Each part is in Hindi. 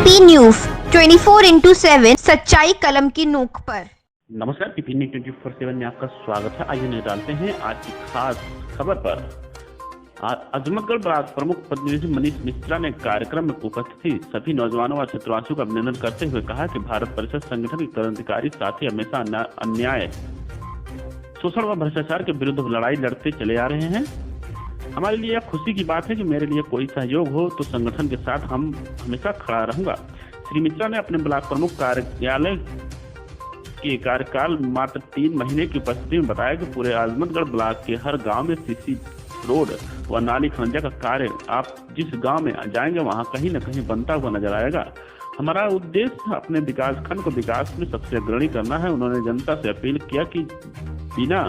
पीपी न्यूज 24/7 सच्चाई कलम की नोक पर। नमस्कार, पीपी न्यूज 24/7 में आपका स्वागत है। आइए नजर डालते हैं आज की खास खबर पर। अजमतगढ़ ब्लॉक प्रमुख प्रतिनिधि मनीष मिश्रा ने कार्यक्रम में उपस्थित सभी नौजवानों और क्षेत्रवासियों का अभिनंदन करते हुए कहा कि भारत परिषद संगठन के क्रांतिकारी साथी हमेशा अन्याय, शोषण व भ्रष्टाचार के विरुद्ध लड़ाई लड़ते चले आ रहे हैं। हमारे लिए यह खुशी की बात है कि मेरे लिए कोई सहयोग हो तो संगठन के साथ हम हमेशा खड़ा रहूंगा। श्री मिश्रा ने अपने ब्लॉक प्रमुख कार्यालय के कार्यकाल मात्र 3 महीने की उपस्थिति में बताया कि पूरे अजमतगढ़ ब्लॉक के हर गांव में सीसी रोड व नाली खंजा का कार्य आप जिस गांव में जाएंगे वहां कहीं न कहीं बनता हुआ नजर आएगा। हमारा उद्देश्य अपने विकास खंड को विकास में सबसे अग्रणी करना है। उन्होंने जनता से अपील किया कि बिना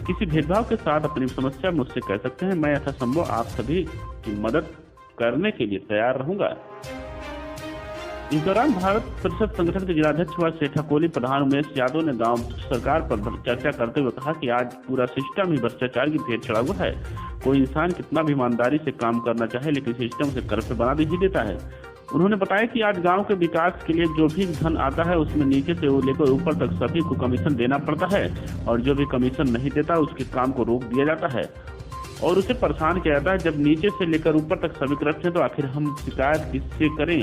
किसी भेदभाव के साथ अपनी समस्या मुझसे कह सकते हैं। मैं यथासंभव आप सभी की मदद करने के लिए तैयार रहूंगा। इस दौरान भारत परिषद संगठन के जिलाध्यक्ष व सेठा कोली प्रधान उमेश यादव ने गांव सरकार पर चर्चा करते हुए कहा कि आज पूरा सिस्टम ही भ्रष्टाचार की भेंट चढ़ा हुआ है। कोई इंसान कितना भी ईमानदारी से काम करना चाहे लेकिन सिस्टम से कर पे बना ही देता है। उन्होंने बताया कि आज गांव के विकास के लिए जो भी धन आता है उसमें नीचे से लेकर ऊपर तक सभी को कमीशन देना पड़ता है और जो भी कमीशन नहीं देता उसके काम को रोक दिया जाता है और उसे परेशान किया जाता है। जब नीचे से लेकर ऊपर तक सभी करप्ट है तो आखिर हम शिकायत किससे करें।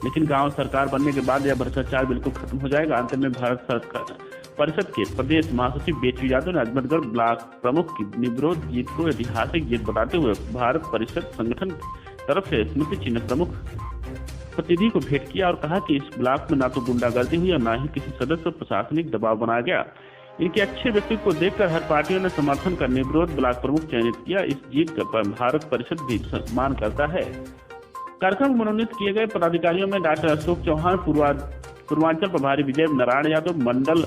लेकिन गांव सरकार बनने के बाद यह भ्रष्टाचार बिल्कुल खत्म हो जाएगा। अंत में भारत सरकार परिषद के प्रदेश महासचिव बेचू यादव ने अजमतगढ़ ब्लॉक प्रमुख की निर्विरोध जीत को ऐतिहासिक जीत बताते हुए भारत परिषद संगठन तरफ से स्मृति चिन्ह प्रमुख प्रतिनिधि को भेंट किया और कहा कि इस ब्लॉक में न तो गुंडागर्दी हुई और न ही किसी सदस्य पर प्रशासनिक दबाव बनाया गया। इनके अच्छे व्यक्तित्व को देखकर हर पार्टियों ने समर्थन कर निर्विरोध ब्लॉक प्रमुख चयनित किया। इस जीत का भारत परिषद भी सम्मान करता है। कार्यक्रम में मनोनीत किए गए पदाधिकारियों में डॉक्टर अशोक चौहान, पूर्वांचल प्रभारी विजय नारायण यादव, मंडल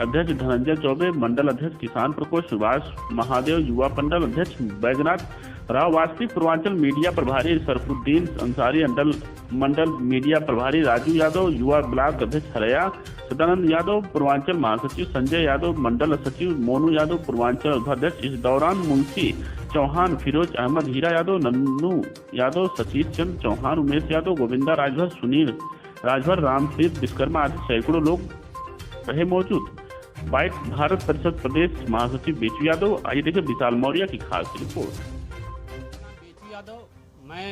अध्यक्ष धनंजय चौबे, मंडल अध्यक्ष किसान प्रकोष्ठ सुभाष महादेव, युवा मंडल अध्यक्ष बैजनाथ राव वास्तविक, पूर्वांचल मीडिया प्रभारी सरफुद्दीन अंसारी, मंडल मीडिया प्रभारी राजू यादव, युवा ब्लॉक अध्यक्ष हरया सदानंद यादव, पूर्वांचल महासचिव संजय यादव, मंडल सचिव मोनू यादव, पूर्वांचल उपाध्यक्ष। इस दौरान मुंशी चौहान, फिरोज अहमद, हीरा यादव, नन्नू यादव, सतीश चंद्र चौहान, उमेश यादव, गोविंदा राजभर, सुनील राजभर, रामप्रीत विश्वकर्मा आदि सैकड़ों लोग रहे मौजूद। भारत परिषद प्रदेश महासचिव बेचू यादव। आइए देखें विशाल मौर्य की खास रिपोर्ट। बेचू यादव, मैं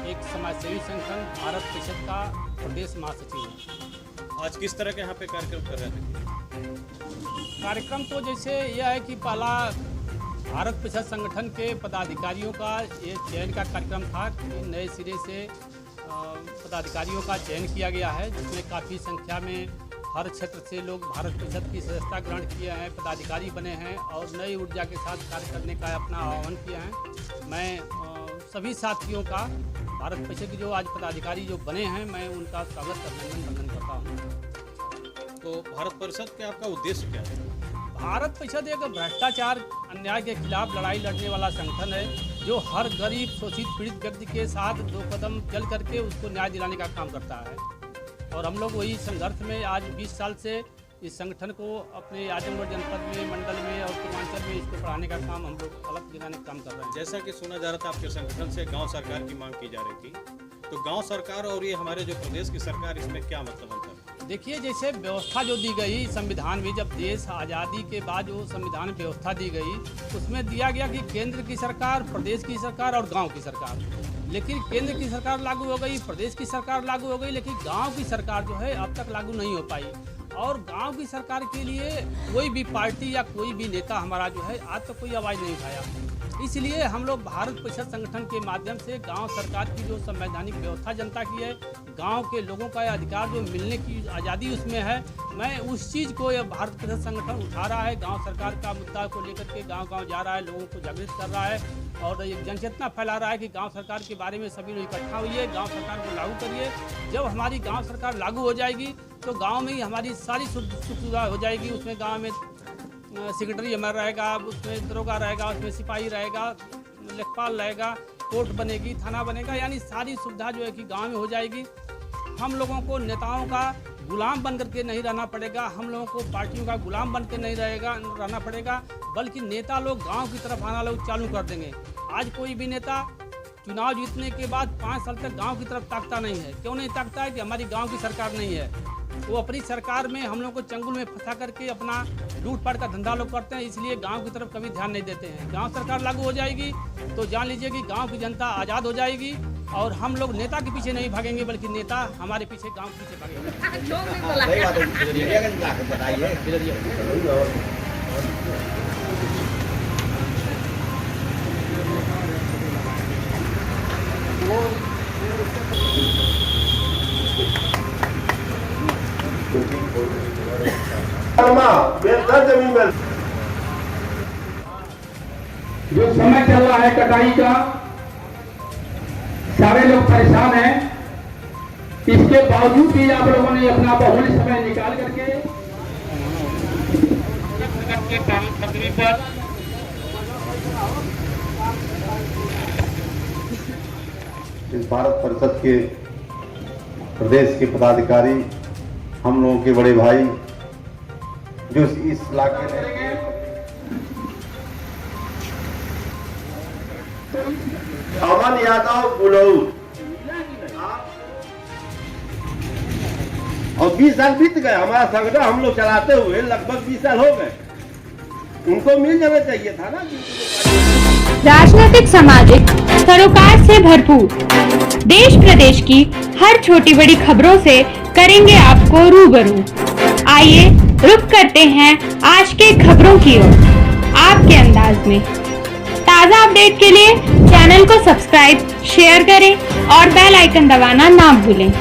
एक समाजसेवी संगठन भारत परिषद का प्रदेश महासचिव हूँ। आज किस तरह के यहाँ पे कार्यक्रम कर रहे थे? कार्यक्रम तो जैसे यह है कि पहला भारत परिषद संगठन के पदाधिकारियों का ये चयन का कार्यक्रम था कि नए सिरे से पदाधिकारियों का चयन किया गया है, जिसमें काफ़ी संख्या में हर क्षेत्र से लोग भारत परिषद की सदस्यता ग्रहण किए हैं, पदाधिकारी बने हैं और नई ऊर्जा के साथ कार्य करने का अपना आह्वान किया है। मैं सभी साथियों का भारत परिषद के जो आज पदाधिकारी जो बने हैं, मैं उनका स्वागत अभिनंदन वंदन करता हूँ। तो भारत परिषद के आपका उद्देश्य क्या है? भारत परिषद एक भ्रष्टाचार अन्याय के खिलाफ लड़ाई लड़ने वाला संगठन है, जो हर गरीब शोषित पीड़ित व्यक्ति के साथ 2 कदम चल करके उसको न्याय दिलाने का काम करता है। और हम लोग वही संघर्ष में आज 20 साल से इस संगठन को अपने आजमगढ़ जनपद में, मंडल में और पूर्वांचल में इसको बढ़ाने का काम हम लोग अलग दिलाने का काम कर रहे हैं। जैसा कि सुना जा रहा था आपके संगठन से गांव सरकार की मांग की जा रही थी, तो गांव सरकार और ये हमारे जो प्रदेश की सरकार, इसमें क्या मतलब अंतर है? देखिए, जैसे व्यवस्था जो दी गई संविधान में, जब देश आज़ादी के बाद जो संविधान व्यवस्था दी गई उसमें दिया गया कि केंद्र की सरकार, प्रदेश की सरकार और गाँव की सरकार। लेकिन केंद्र की सरकार लागू हो गई, प्रदेश की सरकार लागू हो गई, लेकिन गांव की सरकार जो है अब तक लागू नहीं हो पाई। और गांव की सरकार के लिए कोई भी पार्टी या कोई भी नेता हमारा जो है आज तक कोई आवाज़ नहीं उठाया। इसलिए हम लोग भारत परिषद संगठन के माध्यम से गांव सरकार की जो संवैधानिक व्यवस्था जनता की है, गांव के लोगों का अधिकार जो मिलने की आज़ादी उसमें है, मैं उस चीज़ को यह भारत परिषद संगठन उठा रहा है। गांव सरकार का मुद्दा को लेकर के गांव-गांव जा रहा है, लोगों को जागृत कर रहा है और एक जनचेतना फैला रहा है कि गांव सरकार के बारे में सभी लोग इकट्ठा हुई, गांव सरकार को लागू करिए। जब हमारी गांव सरकार लागू हो जाएगी तो गांव में ही हमारी सारी सुख सुविधा हो जाएगी। उसमें गांव में सेक्रेटरी हमारा रहेगा, उसमें दरोगा रहेगा, उसमें सिपाही रहेगा, लेखपाल रहेगा, कोर्ट बनेगी, थाना बनेगा, यानी सारी सुविधा जो है कि गांव में हो जाएगी। हम लोगों को नेताओं का गुलाम बन करके नहीं रहना पड़ेगा, हम लोगों को पार्टियों का गुलाम बन के नहीं रहना पड़ेगा, बल्कि नेता लोग गांव की तरफ आना लोग चालू कर देंगे। आज कोई भी नेता चुनाव जीतने के बाद 5 साल तक गांव की तरफ ताकता नहीं है। क्यों नहीं ताकता है? कि हमारी गांव की सरकार नहीं है। वो अपनी सरकार में हम लोग को चंगुल में फंसा करके अपना लूटपाट का धंधा लोग करते हैं, इसलिए गांव की तरफ कभी ध्यान नहीं देते हैं। गांव सरकार लागू हो जाएगी तो जान लीजिए कि गांव की जनता आज़ाद हो जाएगी और हम लोग नेता के पीछे नहीं भागेंगे, बल्कि नेता हमारे पीछे, गांव के पीछे भागेंगे। जो समय चल रहा है कटाई का, सारे लोग परेशान हैं। इसके बावजूद भी आप लोगों ने अपना बहुमूल्य समय निकाल करके इस भारत परिषद के प्रदेश के पदाधिकारी, हम लोगों के बड़े भाई जो इस इलाके में अमन यादव बुलऊ और 20 साल बीत गए हमारा संगठन हम लोग चलाते हुए, लगभग 20 साल हो गए। उनको मिल जाना चाहिए था ना। राजनीतिक, सामाजिक सरोकार से भरपूर देश प्रदेश की हर छोटी बड़ी खबरों से करेंगे आपको रूबरू। आइए रुक करते हैं आज के खबरों की ओर आपके अंदाज में। ताज़ा अपडेट के लिए चैनल को सब्सक्राइब, शेयर करें और बेल आइकन दबाना ना भूलें।